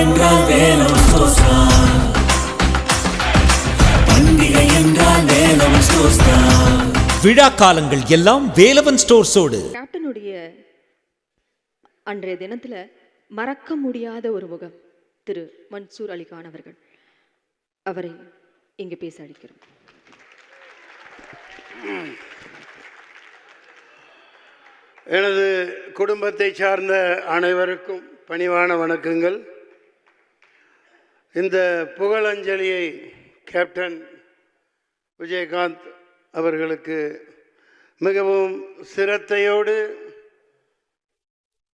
என்றால் வேலவன் ஸ்டோர்ஸ் தான். பண்டிகை என்றால் வேலவன் ஸ்டோர்ஸ் தான். விழா காலங்கள் எல்லாம் வேலவன் ஸ்டோர்ஸோடு. கேப்டனுடைய அன்றைய தினத்துல மறக்க முடியாத ஒரு முகம் திரு மன்சூர் அலிகான் அவர்கள். அவரை இங்கு பேச அளிக்கிறோம். எனது குடும்பத்தை சார்ந்த அனைவருக்கும் பணிவான வணக்கங்கள். இந்த புகழஞ்சலியை கேப்டன் விஜயகாந்த் அவர்களுக்கு மிகவும் சிரத்தையோடு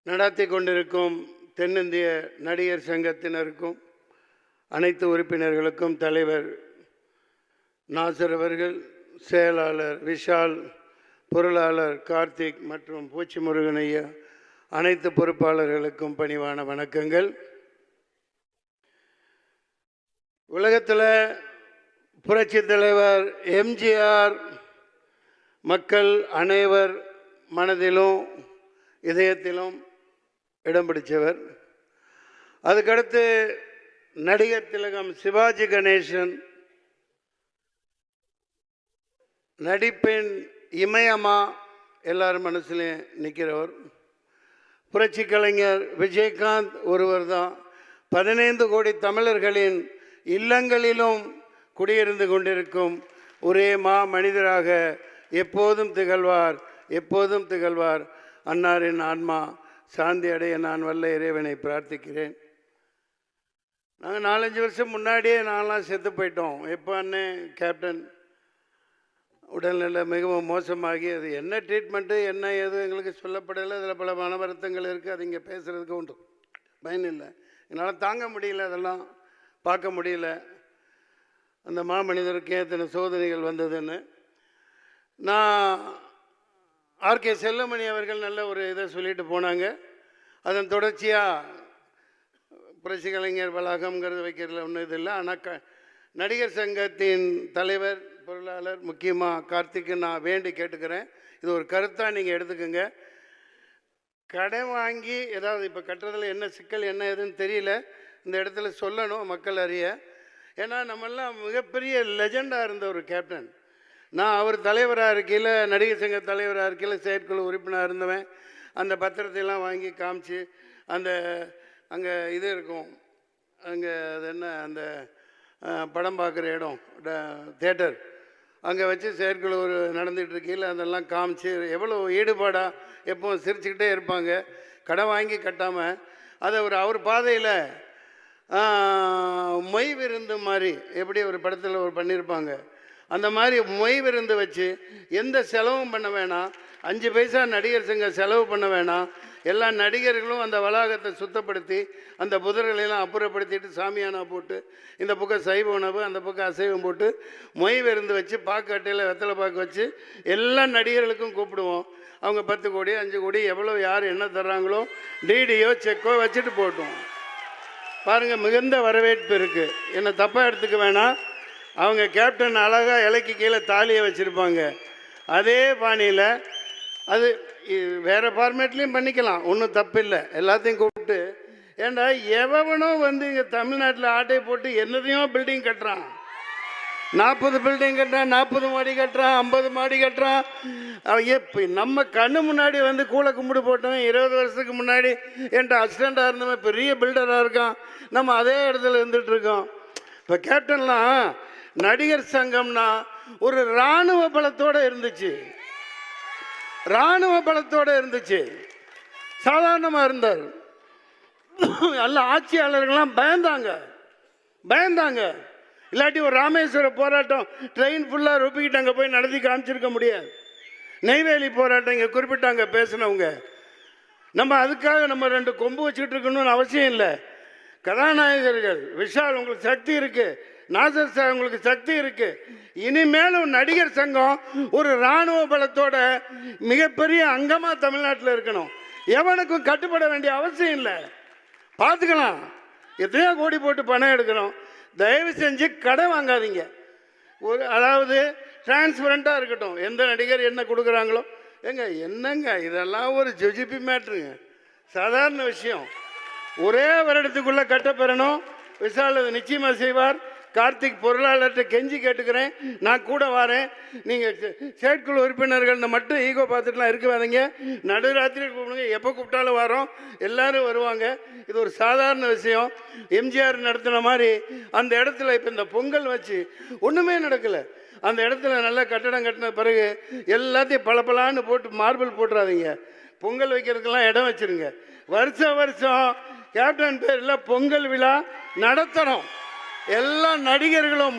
நடத்தி கொண்டிருக்கும் தென்னிந்திய நடிகர் சங்கத்தினருக்கும் அனைத்து உறுப்பினர்களுக்கும் தலைவர் நாசர் அவர்கள், செயலாளர் விஷால், பொருளாளர் கார்த்திக் மற்றும் பூச்சி முருகன் ஐயா, அனைத்து பொறுப்பாளர்களுக்கும் பணிவான வணக்கங்கள். உலகத்தில் புரட்சி தலைவர் எம்ஜிஆர் மக்கள் அனைவர் மனதிலும் இதயத்திலும் இடம் பிடித்தவர். அதுக்கடுத்து நடிகர் திலகம் சிவாஜி கணேசன் நடிப்பின் இமயமா எல்லாரும் மனசுலையும் நிற்கிறவர். புரட்சி கலைஞர் விஜயகாந்த் ஒருவர் தான் 15 கோடி தமிழர்களின் இல்லங்களிலும் குடியிருந்து கொண்டிருக்கும் ஒரே மனிதராக எப்போதும் திகழ்வார், எப்போதும் திகழ்வார். அன்னாரின் ஆன்மா சாந்தி அடைய நான் வல்ல இறைவனை பிரார்த்திக்கிறேன். நாங்கள் 4-5 வருஷம் முன்னாடியே நான்லாம் செத்து போயிட்டோம். எப்போ அண்ணன் கேப்டன் உடல்நிலை மிகவும் மோசமாகி அது என்ன ட்ரீட்மெண்ட்டு என்ன ஏது எங்களுக்கு சொல்லப்படலை. அதில் பல மன வருத்தங்கள் இருக்குது. அது இங்கே பேசுகிறதுக்கு உண்டு பயன் இல்லை. என்னால் தாங்க முடியல, அதெல்லாம் பார்க்க முடியல. அந்த மாமனிதருக்கு எத்தனை சோதனைகள் வந்ததுன்னு. நான் ஆர்கே செல்லமணி அவர்கள் நல்ல ஒரு இதை சொல்லிட்டு போனாங்க. அதன் தொடர்ச்சியாக புரட்சி கலைஞர் வளாகம்ங்கிறது வைக்கிறதுல ஒன்றும் இது இல்லை. ஆனால் நடிகர் சங்கத்தின் தலைவர், பொருளாளர், முக்கியமாக கார்த்திக்கு நான் வேண்டி கேட்டுக்கிறேன். இது ஒரு கருத்தாக நீங்கள் எடுத்துக்கோங்க. கடன் வாங்கி ஏதாவது இப்போ கட்டுறதுல என்ன சிக்கல் என்ன ஏதுன்னு தெரியல. இந்த இடத்துல சொல்லணும், மக்கள் அறிய. ஏன்னா நம்மெல்லாம் மிகப்பெரிய லெஜெண்டாக இருந்த ஒரு கேப்டன். நான் அவர் தலைவராக இருக்கையில், நடிகர் சங்க தலைவராக இருக்கையில் செயற்குழு உறுப்பினராக இருந்தவன். அந்த பத்திரத்தையெல்லாம் வாங்கி காமிச்சு, அந்த அங்கே இது இருக்கும், அங்கே அது என்ன அந்த படம் பார்க்குற இடம் தேட்டர், அங்கே வச்சு செயற்குழு ஒரு நடந்துகிட்ருக்கையில் அதெல்லாம் காமிச்சு எவ்வளோ ஈடுபாடாக எப்போவும் சிரிச்சுக்கிட்டே இருப்பாங்க. கடன் வாங்கி கட்டாமல் அதை அவர் பாதையில் மொய் விருந்து மாதிரி எப்படி ஒரு படத்தில் ஒரு பண்ணியிருப்பாங்க. அந்த மாதிரி மொய் விருந்து வச்சு எந்த செலவும் பண்ண வேணாம், 5 பைசா நடிகர் சங்க செலவு பண்ண வேணாம். எல்லா நடிகர்களும் அந்த வளாகத்தை சுத்தப்படுத்தி அந்த புதர்களெல்லாம் அப்புறப்படுத்திட்டு சாமியானா போட்டு, இந்த பக்கம் சைவ உணவு அந்த பக்கம் அசைவம் போட்டு மொய் விருந்து வச்சு பாக்கு அட்டையில் வெத்தலை பாக்கு வச்சு எல்லா நடிகர்களுக்கும் கூப்பிடுவோம். அவங்க 10 கோடி 5 கோடி எவ்வளோ யார் என்ன தர்றாங்களோ டிடியோ செக்கோ வச்சுட்டு போட்டோம். பாருங்கள், மிகுந்த வரவேற்பு இருக்குது. என்னை தப்பாக எடுத்துக்க வேணாம். அவங்க கேப்டன் அழகாக இலைக்கு கீழே தாலியை வச்சுருப்பாங்க. அதே பாணியில் அது வேறு ஃபார்மேட்லேயும் பண்ணிக்கலாம், ஒன்றும் தப்பு இல்லை. எல்லாத்தையும் கூப்பிட்டு, ஏண்டா எவனோ வந்து இங்கே தமிழ்நாட்டில் ஆட்டை போட்டு என்னதையும் பில்டிங் கட்டுறான். 40 பில்டிங் கட்டுறான், 40 மாடி கட்டுறான், 50 மாடி கட்டுறான். இப்போ நம்ம கண்ணு முன்னாடி வந்து கூலை கும்பிடு போட்டவன் 20 வருஷத்துக்கு முன்னாடி என்கிட்ட அசிஸ்டண்ட்டாக இருந்தவன் பெரிய பில்டராக இருக்கான். நம்ம அதே இடத்துல இருந்துகிட்ருக்கோம். இப்போ கேப்டன்லாம் நடிகர் சங்கம்னா ஒரு இராணுவ பலத்தோடு இருந்துச்சு, இராணுவ பலத்தோடு இருந்துச்சு. சாதாரணமாக இருந்தார். நல்ல ஆட்சியாளர்கள்லாம் பயந்தாங்க. இல்லாட்டி ஒரு ராமேஸ்வர போராட்டம் ட்ரெயின் ஃபுல்லாக ரொப்பிக்கிட்டு அங்கே போய் நடத்தி காமிச்சிருக்க முடியாது. நெய்வேலி போராட்டம் இங்கே குறிப்பிட்டாங்க பேசினவங்க. நம்ம அதுக்காக நம்ம 2 கொம்பு வச்சுக்கிட்டு இருக்கணும்னு அவசியம் இல்லை. கதாநாயகர்கள் விஷால் உங்களுக்கு சக்தி இருக்குது, நாசர் சார் உங்களுக்கு சக்தி இருக்கு. இனிமேலும் நடிகர் சங்கம் ஒரு இராணுவ பலத்தோட மிகப்பெரிய அங்கமா தமிழ்நாட்டில் இருக்கணும். எவனுக்கும் கட்டுப்பட வேண்டிய அவசியம் இல்லை. பார்த்துக்கலாம், எத்தனையோ கோடி போட்டு பணம் எடுக்கணும். தயவு செஞ்சு கடன் வாங்காதீங்க. அதாவது டிரான்ஸ்பரண்டாக இருக்கட்டும். எந்த நடிகர் என்ன கொடுக்குறாங்களோ. என்னங்க இதெல்லாம் ஒரு ஜிஜிபி மேட்ருங்க, சாதாரண விஷயம். ஒரே வருடத்துக்குள்ளே கட்டப்பெறணும். விஷால் அது நிச்சயமாக செய்வார். கார்த்திக் பொருளாளர்கிட்ட கெஞ்சி கேட்டுக்கிறேன், நான் கூட வரேன். நீங்கள் செயற்குழு உறுப்பினர்கள் மட்டும் ஈகோ பார்த்துட்டுலாம் இருக்காதீங்க. நடுராத்திரி கூப்பிடுங்க, எப்போ கூப்பிட்டாலும் வரோம், எல்லாரும் வருவாங்க. இது ஒரு சாதாரண விஷயம். எம்ஜிஆர் நடத்தின மாதிரி அந்த இடத்துல இப்போ இந்த பொங்கல் வச்சு ஒன்றுமே நடக்கலை. அந்த இடத்துல நல்லா கட்டடம் கட்டின பிறகு எல்லாத்தையும் பளபளான்னு போட்டு மார்பிள் போட்டுறாதீங்க. பொங்கல் வைக்கிறதுக்கெல்லாம் இடம் வச்சுருங்க. வருஷம் வருஷம் கேப்டன் பேரில் பொங்கல் விழா நடத்தணும். எல்லா நடிகர்களும்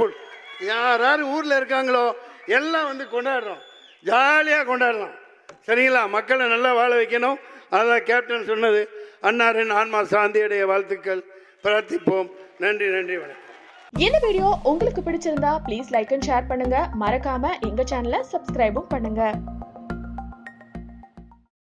யார் யார் ஊரில் இருக்காங்களோ எல்லாம் வந்து கொண்டாடுறோம், ஜாலியாக கொண்டாடலாம். சரிங்களா? மக்களை நல்லா வாழ வைக்கணும். அதான் கேப்டன் சொன்னது. அன்னாரின் ஆன்மா சாந்தியுடைய வாழ்த்துக்கள். பிரார்த்திப்போம். நன்றி, நன்றி, வணக்கம். இந்த வீடியோ உங்களுக்கு பிடிச்சிருந்தா ப்ளீஸ் லைக் அண்ட் ஷேர் பண்ணுங்க. மறக்காம எங்க சேனலை சப்ஸ்கிரைபும் பண்ணுங்க.